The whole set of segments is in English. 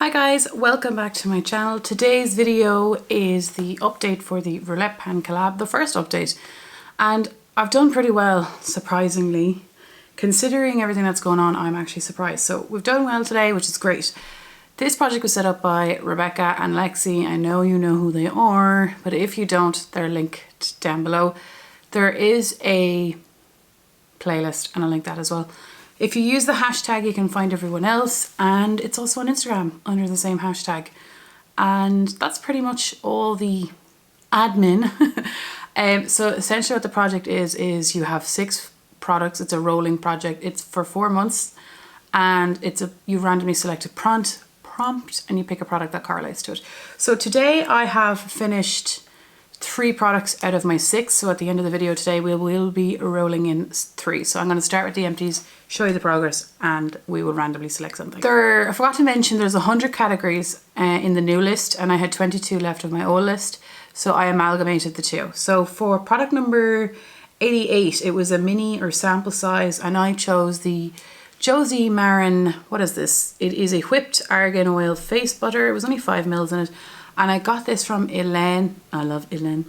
Hi guys, welcome back to my channel. Today's video is the update for the Roulette Pan Collab, the first update. And I've done pretty well, surprisingly. Considering everything that's going on, I'm actually surprised. So we've done well today, which is great. This project was set up by Rebecca and Alexy. I know you know who they are, but if you don't, they're linked down below. There is a playlist and I'll link that as well. If you use the hashtag, you can find everyone else, and it's also on Instagram under the same hashtag. And that's pretty much all the admin. So essentially what the project is you have 6 products. It's a rolling project. It's for 4 months, and you randomly select a prompt and you pick a product that correlates to it. So today I have finished 3 products out of my 6. So at the end of the video today, we will be rolling in 3. So I'm going to start with the empties, show you the progress, and we will randomly select something. I forgot to mention there's 100 categories in the new list, and I had 22 left of my old list. So I amalgamated the 2. So for product number 88, it was a mini or sample size, and I chose the Josie Marin, what is this? It is a whipped argan oil face butter. It was only 5 mils in it. And I got this from Elaine. I love Elaine.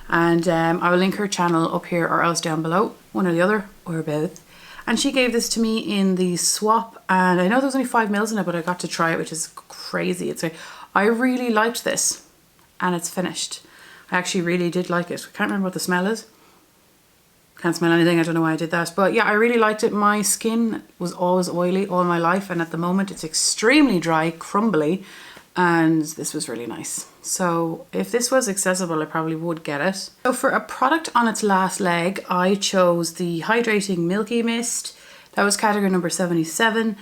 And I will link her channel up here or else down below. One or the other, or both. And she gave this to me in the swap. And I know there was only 5 mils in it, but I got to try it, which is crazy. I really liked this. And it's finished. I actually really did like it. I can't remember what the smell is. Can't smell anything. I don't know why I did that. But yeah, I really liked it. My skin was always oily all my life. And at the moment, it's extremely dry, crumbly. And this was really nice. So if this was accessible, I probably would get it. So for a product on its last leg, I chose the Hydrating Milky Mist. That was category number 77,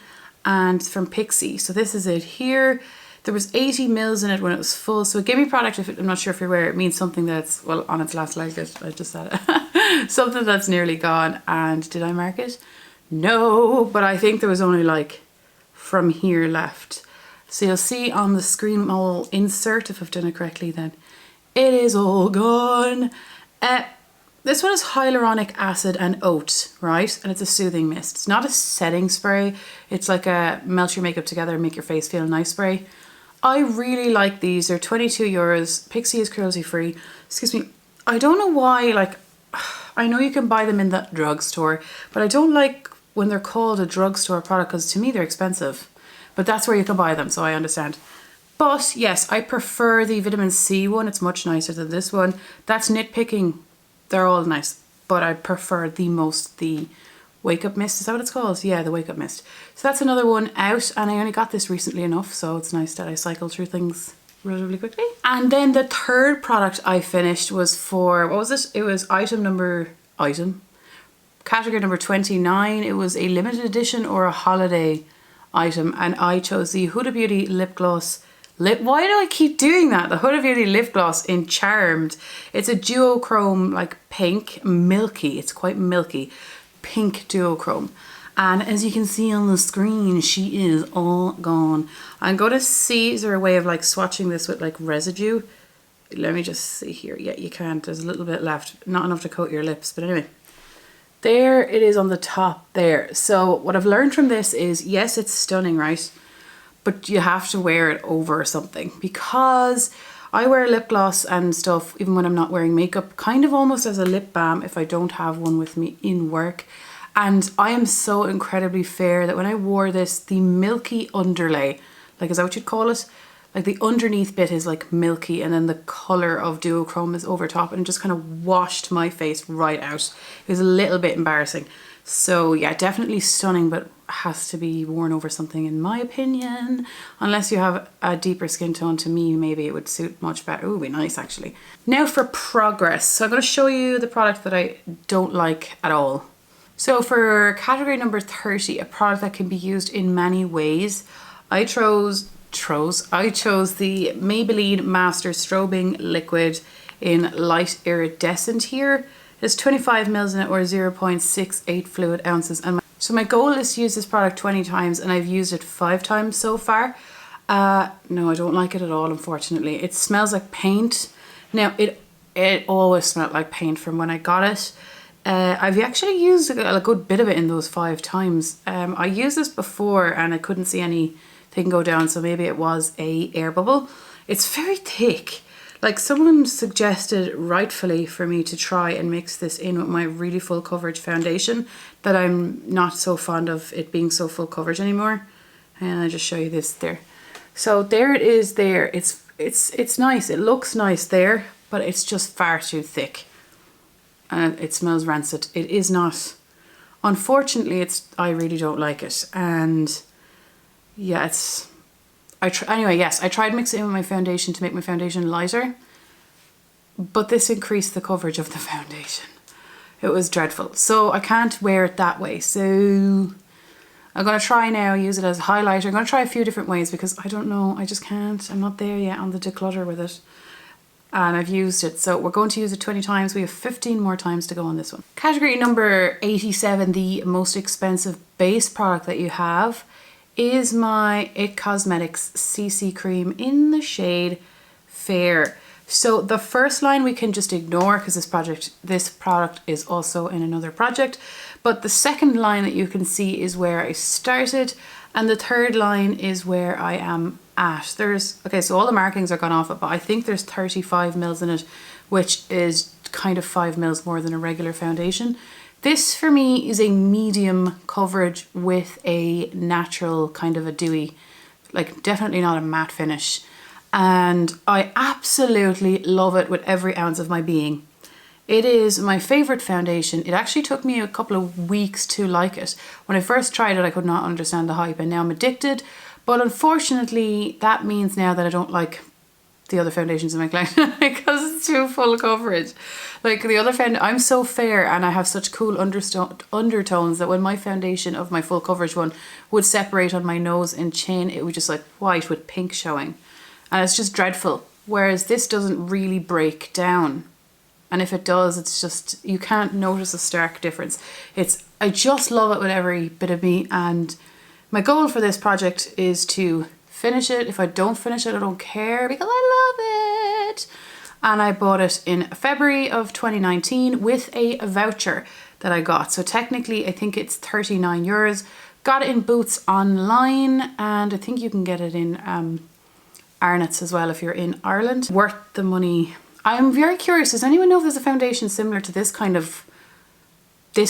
and it's from Pixie. So this is it here. There was 80 mils in it when it was full. So a gimme product, I'm not sure if you're aware, it means something that's, well, on its last leg, I just said it. Something that's nearly gone. And did I mark it? No, but I think there was only like from here left. So you'll see on the screen, I'll insert if I've done it correctly then. It is all gone. This one is hyaluronic acid and oat, right? And it's a soothing mist. It's not a setting spray. It's like a melt your makeup together and make your face feel nice spray. I really like these. They're 22 euros. Pixie is cruelty free. Excuse me. I don't know why, like, I know you can buy them in the drugstore, but I don't like when they're called a drugstore product because to me they're expensive. But that's where you can buy them, so I understand. But yes, I prefer the vitamin C one. It's much nicer than this one. That's nitpicking. They're all nice. But I prefer the most the Wake Up Mist. Is that what it's called? Yeah, the Wake Up Mist. So that's another one out. And I only got this recently enough. So it's nice that I cycle through things relatively quickly. And then the third product I finished was for, what was it? It was category number 29. It was a limited edition or a holiday item, and I chose the Huda Beauty lip gloss. Why do I keep doing that? The Huda Beauty lip gloss in Charmed. It's a duochrome, like pink, milky. It's quite milky, pink duochrome. And as you can see on the screen, she is all gone. I'm going to see, is there a way of like swatching this with like residue? Let me just see here. Yeah, you can't. There's a little bit left. Not enough to coat your lips, but anyway. There it is on the top there. So what I've learned from this is, yes, it's stunning, right? But you have to wear it over something, because I wear lip gloss and stuff even when I'm not wearing makeup, kind of almost as a lip balm if I don't have one with me in work. And I am so incredibly fair that when I wore this, the milky underlay, like, is that what you'd call it? Like the underneath bit is like milky, and then the colour of duochrome is over top, and it just kind of washed my face right out. It was a little bit embarrassing. So yeah, definitely stunning, but has to be worn over something in my opinion. Unless you have a deeper skin tone, to me, maybe it would suit much better. Ooh, it'd be nice actually. Now for progress. So I'm going to show you the product that I don't like at all. So for category number 30, a product that can be used in many ways, I chose the Maybelline Master Strobing Liquid in light iridescent here. There's 25 mils in it, or 0.68 fluid ounces. So my goal is to use this product 20 times, and I've used it 5 times so far. No, I don't like it at all, unfortunately. It smells like paint. Now, it always smelled like paint from when I got it. I've actually used a good bit of it in those 5 times. I used this before and I couldn't see any they can go down. So maybe it was a air bubble. It's very thick. Like someone suggested rightfully for me to try and mix this in with my really full coverage foundation, that I'm not so fond of it being so full coverage anymore. And I'll just show you this there. So there it is there. It's nice. It looks nice there, but it's just far too thick. And it smells rancid. It is not. Unfortunately, I really don't like it. And yeah, anyway, yes, I tried mixing it with my foundation to make my foundation lighter, but this increased the coverage of the foundation. It was dreadful. So I can't wear it that way. So I'm going to try now, use it as a highlighter. I'm going to try a few different ways because I don't know, I just can't. I'm not there yet on the declutter with it. And I've used it. So we're going to use it 20 times. We have 15 more times to go on this one. Category number 87, the most expensive base product that you have, is my IT Cosmetics CC Cream in the shade Fair. So the first line we can just ignore because this product is also in another project. But the second line that you can see is where I started, and the third line is where I am at. Okay, so all the markings are gone off it, but I think there's 35 mils in it, which is kind of 5 mils more than a regular foundation. This for me is a medium coverage with a natural kind of a dewy, like definitely not a matte finish. And I absolutely love it with every ounce of my being. It is my favorite foundation. It actually took me a couple of weeks to like it. When I first tried it, I could not understand the hype, and now I'm addicted. But unfortunately, that means now that I don't like the other foundations in my collection because it's too full coverage. Like the other I'm so fair and I have such cool undertones that when my foundation of my full coverage one would separate on my nose and chin, it would just like white with pink showing. And it's just dreadful. Whereas this doesn't really break down. And if it does, it's just, you can't notice a stark difference. I just love it with every bit of me. And my goal for this project is to finish it. If I don't finish it, I don't care because I love it. And I bought it in February of 2019 with a voucher that I got. So technically, I think it's 39 euros. Got it in Boots online, and I think you can get it in Arnott's as well if you're in Ireland. Worth the money. I'm very curious, does anyone know if there's a foundation similar to this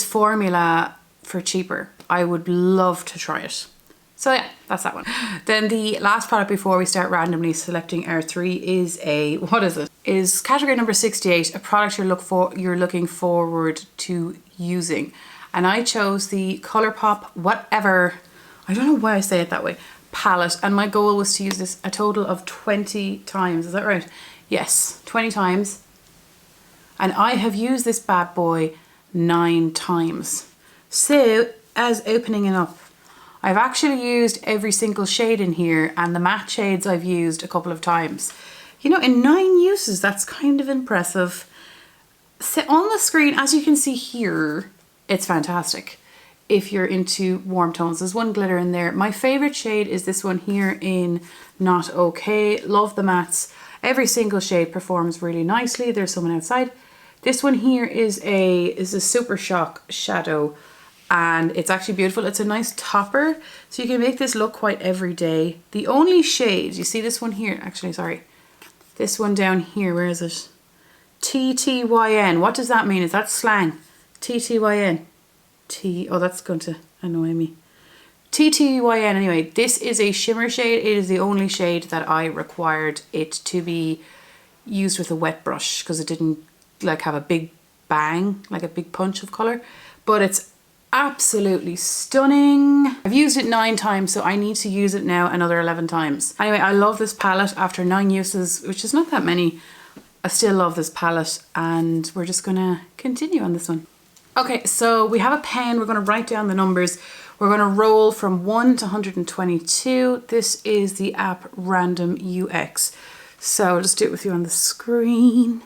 formula for cheaper? I would love to try it. So yeah, that's that one. Then the last product before we start randomly selecting our three is is category number 68, a product you're looking forward to using. And I chose the Colourpop whatever, I don't know why I say it that way, palette. And my goal was to use this a total of 20 times. Is that right? Yes, 20 times. And I have used this bad boy 9 times. So as opening it up, I've actually used every single shade in here, and the matte shades I've used a couple of times. You know, in 9 uses, that's kind of impressive. So on the screen, as you can see here, it's fantastic if you're into warm tones. There's one glitter in there. My favorite shade is this one here in Not Okay. Love the mattes. Every single shade performs really nicely. There's someone outside. This one here is a Super Shock Shadow, and it's actually beautiful. It's a nice topper, so you can make this look quite everyday. The only shade, you see this one here, actually, sorry. This one down here, where is it? TTYN. What does that mean? Is that slang? TTYN. Oh, that's going to annoy me. TTYN, anyway, this is a shimmer shade. It is the only shade that I required it to be used with a wet brush because it didn't like have a big bang, like a big punch of colour. But it's absolutely stunning. I've used it 9 times, so I need to use it now another 11 times. Anyway, I love this palette after 9 uses, which is not that many. I still love this palette, and we're just gonna continue on this one. Okay, so we have a pen. We're gonna write down the numbers. We're gonna roll from 1 to 122. This is the app Random UX. So I'll just do it with you on the screen.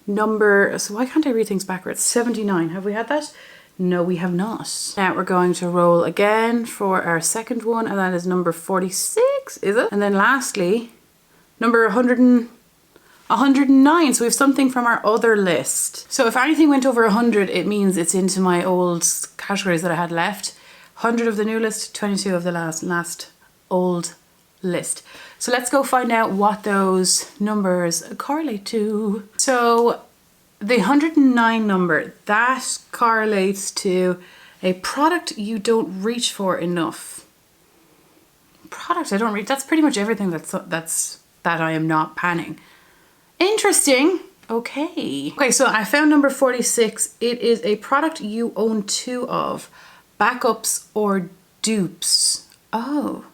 So why can't I read things backwards? 79, have we had that? No, we have not. Now we're going to roll again for our second one, and that is number 46, is it? And then lastly, number 109, so we have something from our other list. So if anything went over 100, it means it's into my old categories that I had left. 100 of the new list, 22 of the last old list. So let's go find out what those numbers correlate to. So the 109 number, that correlates to a product you don't reach for enough. Product I don't reach, that's pretty much everything that I am not panning. Interesting. Okay. Okay, so I found number 46. It is a product you own 2 of. Backups or dupes. Oh,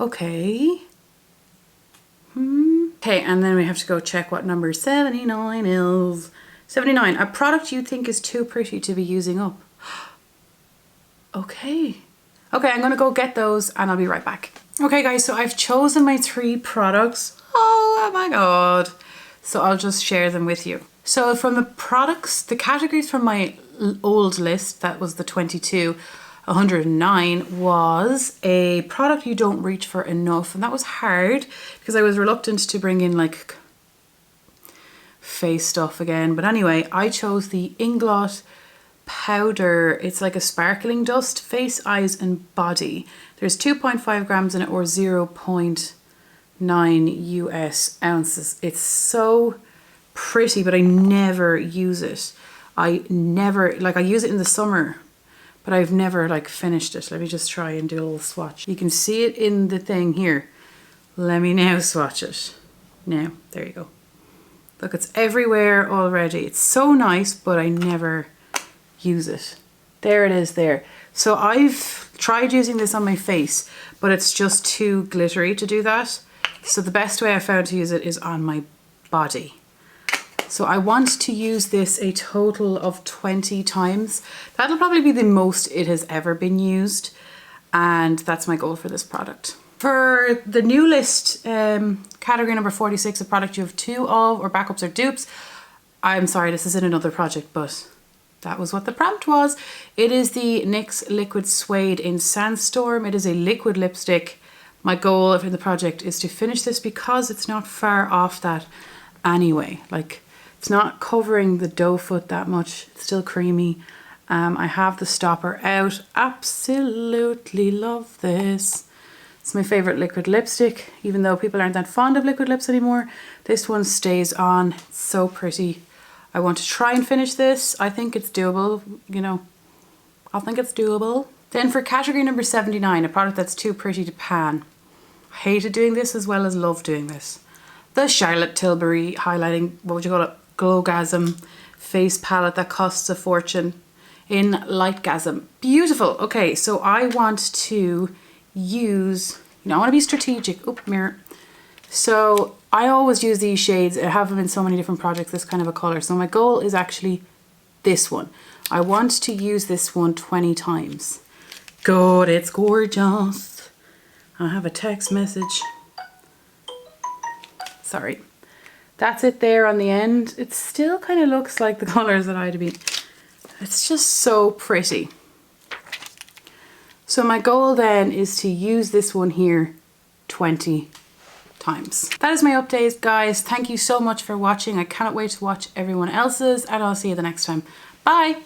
okay. Okay, and then we have to go check what number 79 is. 79, a product you think is too pretty to be using up. Okay. Okay, I'm gonna go get those and I'll be right back. Okay guys, so I've chosen my 3 products. Oh my God. So I'll just share them with you. So from the products, the categories from my old list, that was the 22, 109 was a product you don't reach for enough. And that was hard because I was reluctant to bring in like face stuff again. But anyway, I chose the Inglot powder. It's like a sparkling dust, face, eyes and body. There's 2.5 grams in it, or 0.9 US ounces. It's so pretty, but I never use it. I use it in the summer, but I've never like finished it. Let me just try and do a little swatch. You can see it in the thing here. Let me now swatch it. Now, there you go. Look, it's everywhere already. It's so nice, but I never use it. There it is there. So I've tried using this on my face, but it's just too glittery to do that. So the best way I found to use it is on my body. So I want to use this a total of 20 times. That'll probably be the most it has ever been used. And that's my goal for this product. For the new list, category number 46, a product you have 2 of, or backups or dupes. I'm sorry, this is in another project, but that was what the prompt was. It is the NYX Liquid Suede in Sandstorm. It is a liquid lipstick. My goal for the project is to finish this because it's not far off that anyway. Like, it's not covering the doe foot that much. It's still creamy. I have the stopper out. Absolutely love this. It's my favorite liquid lipstick, even though people aren't that fond of liquid lips anymore. This one stays on. It's so pretty. I want to try and finish this. I think it's doable, you know. I think it's doable. Then for category number 79, a product that's too pretty to pan. I hated doing this as well as love doing this. The Charlotte Tilbury highlighting, what would you call it? Glowgasm face palette that costs a fortune in Lightgasm. Beautiful. Okay, so I want to use, you know, I want to be strategic. Oop, mirror. So I always use these shades. I have them in so many different projects, this kind of a color. So my goal is actually this one. I want to use this one 20 times. God, it's gorgeous. I have a text message. Sorry. That's it there on the end. It still kind of looks like the colors that I'd be. It's just so pretty. So my goal then is to use this one here 20 times. That is my update, guys. Thank you so much for watching. I cannot wait to watch everyone else's, and I'll see you the next time. Bye.